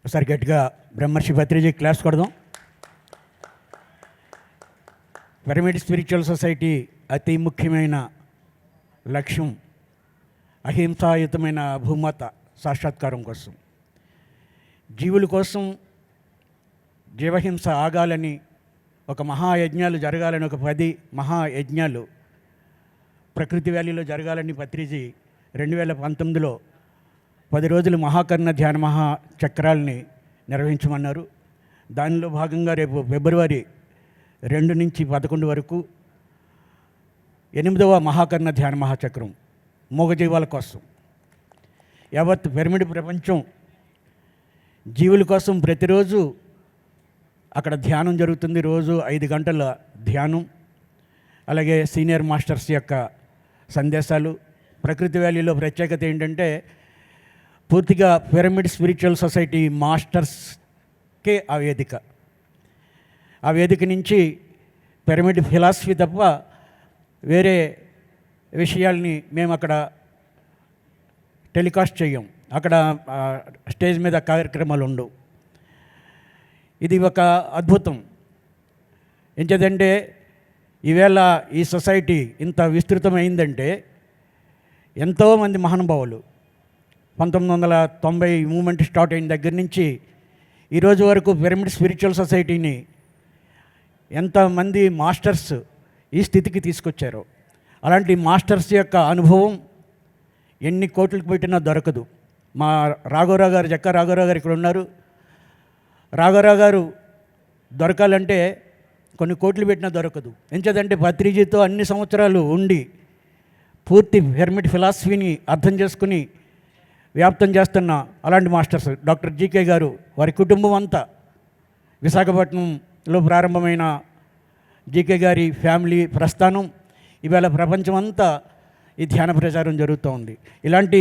ఒకసారి గట్టిగా బ్రహ్మర్షి భత్రిజీ క్లాస్ కొడదాం. పిరమిడ్ స్పిరిచువల్ సొసైటీ అతి ముఖ్యమైన లక్ష్యం అహింసాయుతమైన భూమాత సాక్షాత్కారం కోసం, జీవుల కోసం జీవహింస ఆగాలని, ఒక మహాయజ్ఞాలు జరగాలని, ఒక 10 మహాయజ్ఞాలు ప్రకృతి వ్యాలీలో జరగాలని పత్రిజీ 2019లో 10 రోజులు మహాకర్ణ ధ్యాన మహాచక్రాలని నిర్వహించమన్నారు. దానిలో భాగంగా రేపు ఫిబ్రవరి 2 నుంచి 11 వరకు 8వ మహాకర్ణ ధ్యాన మహాచక్రం మూగజీవాల కోసం. యావత్ పిరమిడ్ ప్రపంచం జీవుల కోసం ప్రతిరోజు అక్కడ ధ్యానం జరుగుతుంది. రోజు 5 గంటల ధ్యానం, అలాగే సీనియర్ మాస్టర్స్ యొక్క సందేశాలు. ప్రకృతి వ్యాలీలో ప్రత్యేకత ఏంటంటే పూర్తిగా పిరమిడ్ స్పిరిచువల్ సొసైటీ మాస్టర్స్కే ఆ వేదిక. ఆ వేదిక నుంచి పిరమిడ్ ఫిలాసఫీ తప్ప వేరే విషయాల్ని మేము అక్కడ టెలికాస్ట్ చేయం. అక్కడ స్టేజ్ మీద కార్యక్రమాలు ఉండవు. ఇది ఒక అద్భుతం. ఎంచేదంటే ఈవేళ ఈ సొసైటీ ఇంత విస్తృతమైందంటే ఎంతోమంది మహానుభావులు 1990 మూమెంట్ స్టార్ట్ అయిన దగ్గర నుంచి ఈరోజు వరకు పిరమిడ్ స్పిరిచువల్ సొసైటీని ఎంతమంది మాస్టర్స్ ఈ స్థితికి తీసుకొచ్చారో, అలాంటి మాస్టర్స్ యొక్క అనుభవం ఎన్ని కోట్లకు పెట్టినా దొరకదు. మా రాఘవరావు గారు, జక్క రాఘవరావు గారు ఇక్కడ ఉన్నారు. రాఘవరావు గారు దొరకాలంటే కొన్ని కోట్లు పెట్టినా దొరకదు. ఎంచేదంటే పత్రిజీతో అన్ని సంవత్సరాలు ఉండి పూర్తి పిరమిడ్ ఫిలాసఫీని అర్థం చేసుకుని వ్యాప్తం చేస్తున్న అలాంటి మాస్టర్స్. డాక్టర్ జీకే గారు, వారి కుటుంబం అంతా విశాఖపట్నంలో ప్రారంభమైన జీకే గారి ఫ్యామిలీ ప్రస్థానం ఇవాళ ప్రపంచమంతా ఈ ధ్యాన ప్రచారం జరుగుతూ ఉంది. ఇలాంటి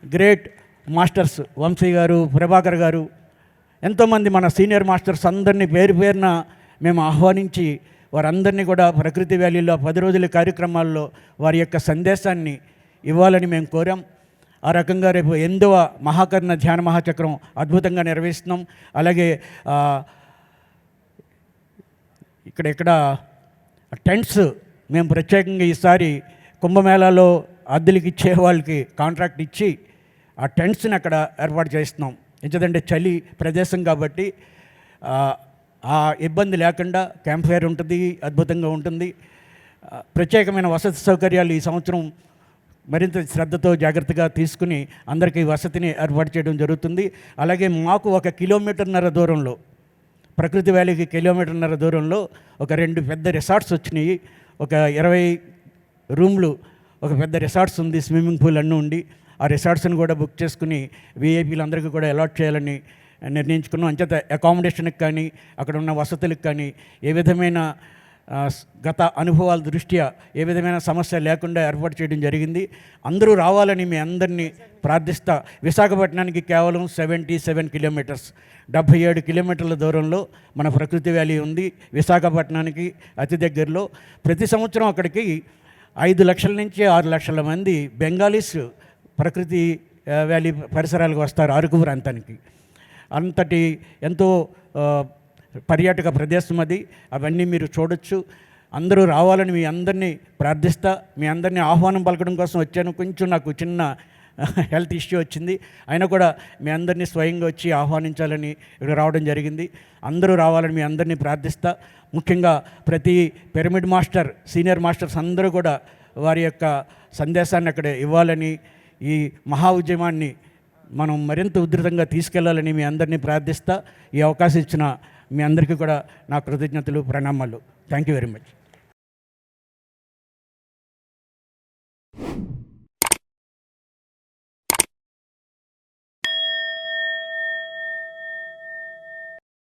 గ్రేట్ మాస్టర్స్ వంశీ గారు, ప్రభాకర్ గారు, ఎంతోమంది మన సీనియర్ మాస్టర్స్ అందరినీ పేరు పేరున మేము ఆహ్వానించి వారందరినీ కూడా ప్రకృతి వ్యాలీలో 10 రోజుల కార్యక్రమాల్లో వారి యొక్క సందేశాన్ని ఇవ్వాలని మేము కోరాం. ఆ రకంగా రేపు 8వ మహాకర్ణ ధ్యాన మహాచక్రం అద్భుతంగా నిర్వహిస్తున్నాం. అలాగే ఇక్కడ టెంట్స్ మేము ప్రత్యేకంగా ఈసారి కుంభమేళాలో అద్దెలకి ఇచ్చే వాళ్ళకి కాంట్రాక్ట్ ఇచ్చి ఆ టెంట్స్ని అక్కడ ఏర్పాటు చేస్తున్నాం. ఎందుకంటే చలి ప్రదేశం కాబట్టి ఆ ఇబ్బంది లేకుండా క్యాంప్ ఫైర్ ఉంటుంది, అద్భుతంగా ఉంటుంది. ప్రత్యేకమైన వసతి సౌకర్యాలు ఈ సంవత్సరం మరింత శ్రద్ధతో జాగ్రత్తగా తీసుకుని అందరికీ వసతిని ఏర్పాటు చేయడం జరుగుతుంది. అలాగే మాకు 1.5 కిలోమీటర్న్నర దూరంలో, ప్రకృతి వ్యాలీకి 1.5 కిలోమీటర్న్నర దూరంలో ఒక 2 పెద్ద రిసార్ట్స్ వచ్చినాయి. ఒక 20 రూమ్లు ఒక పెద్ద రిసార్ట్స్ ఉంది, స్విమ్మింగ్ పూల్ అన్నీ ఉండి ఆ రిసార్ట్స్ని కూడా బుక్ చేసుకుని వీఐపీలందరికీ కూడా అలాట్ చేయాలని నిర్ణయించుకున్నాం. అంచేత అకామిడేషన్కి కానీ అక్కడ ఉన్న వసతులకు కానీ ఏ విధమైన గత అనుభవాల దృష్ట్యా ఏ విధమైన సమస్య లేకుండా ఏర్పాటు చేయడం జరిగింది. అందరూ రావాలని మీ అందరినీ ప్రార్థిస్తా. విశాఖపట్నానికి కేవలం 77 కిలోమీటర్స్, 77 కిలోమీటర్ల దూరంలో మన ప్రకృతి వ్యాలీ ఉంది. విశాఖపట్నానికి అతి దగ్గరలో. ప్రతి సంవత్సరం అక్కడికి 5 లక్షల నుంచి 6 లక్షల మంది బెంగాలీస్ ప్రకృతి వ్యాలీ పరిసరాలకు వస్తారు, అరకు ప్రాంతానికి. అంతటి ఎంతో పర్యాటక ప్రదేశం అది. అవన్నీ మీరు చూడొచ్చు. అందరూ రావాలని మీ అందరినీ ప్రార్థిస్తా. మీ అందరినీ ఆహ్వానం పలకడం కోసం వచ్చాను. కొంచెం నాకు చిన్న హెల్త్ ఇష్యూ వచ్చింది, అయినా కూడా మీ అందరినీ స్వయంగా వచ్చి ఆహ్వానించాలని ఇక్కడ రావడం జరిగింది. అందరూ రావాలని మీ అందరినీ ప్రార్థిస్తా. ముఖ్యంగా ప్రతి పిరమిడ్ మాస్టర్, సీనియర్ మాస్టర్స్ అందరూ కూడా వారి యొక్క సందేశాన్ని అక్కడ ఇవ్వాలని, ఈ మహా ఉద్యమాన్ని మనం మరింత ఉధృతంగా తీసుకెళ్లాలని మీ అందరినీ ప్రార్థిస్తా. ఈ అవకాశం ఇచ్చిన మీ అందరికీ కూడా నా కృతజ్ఞతలు, ప్రణామాలు. Thank you very much.